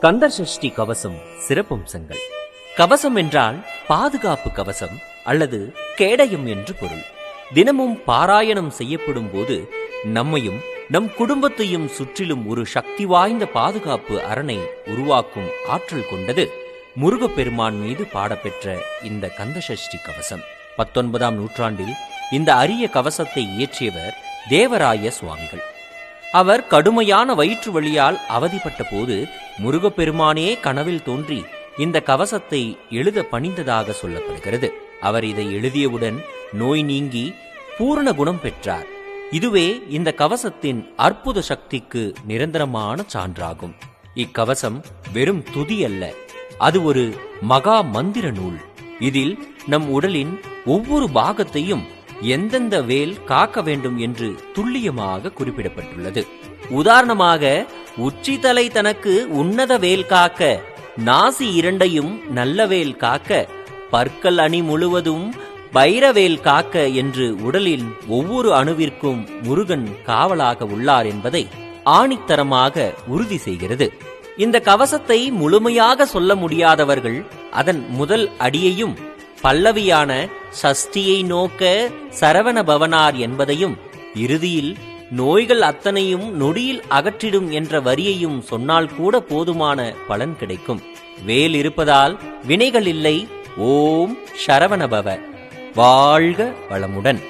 கந்தசஷ்டி கவசம் சிறப்பம்சங்கள். கவசம் என்றால் பாதுகாப்பு கவசம் அல்லது கேடயம் என்று பொருள். தினமும் பாராயணம் செய்யப்படும் போது நம்மையும் நம் குடும்பத்தையும் சுற்றிலும் ஒரு சக்தி வாய்ந்த பாதுகாப்பு அரணை உருவாக்கும் ஆற்றல் கொண்டது முருகப்பெருமான் மீது பாடப்பெற்ற இந்த கந்தசஷ்டி கவசம். 19ஆம் நூற்றாண்டில் இந்த அரிய கவசத்தை இயற்றியவர் தேவராய சுவாமிகள். அவர் கடுமையான வயிற்று வலியால் அவதிப்பட்ட போது முருகப்பெருமானே கனவில் தோன்றி இந்த கவசத்தை எழுத பணிந்ததாக சொல்லப்படுகிறது. அவர் இதை எழுதியவுடன் நோய் நீங்கி பூரண குணம் பெற்றார். இதுவே இந்த கவசத்தின் அற்புத சக்திக்கு நிரந்தரமான சான்றாகும். இக்கவசம் வெறும் துதி அல்ல, அது ஒரு மகா மந்திர நூல். இதில் நம் உடலின் ஒவ்வொரு பாகத்தையும் எந்தெந்த வேல் காக்க வேண்டும் என்று துல்லியமாக குறிப்பிடப்பட்டுள்ளது. உதாரணமாக, உச்சி தலை தனக்கு உன்னத வேல் காக்க, நாசி இரண்டையும் நல்ல வேல் காக்க, பற்கள் அணி முழுவதும் வைரவேல் காக்க என்று உடலின் ஒவ்வொரு அணுவிற்கும் முருகன் காவலாக உள்ளார் என்பதை ஆணித்தரமாக உறுதி செய்கிறது. இந்த கவசத்தை முழுமையாக சொல்ல முடியாதவர்கள் அதன் முதல் அடியையும் பல்லவியான சஷ்டியை நோக்க சரவண பவனார் என்பதையும் இறுதியில் நோய்கள் அத்தனையும் நொடியில் அகற்றிடும் என்ற வரியையும் சொன்னால் கூட போதுமான பலன் கிடைக்கும். வேல் இருப்பதால் வினைகள் இல்லை. ஓம் சரவணபவ. வாழ்க வளமுடன்.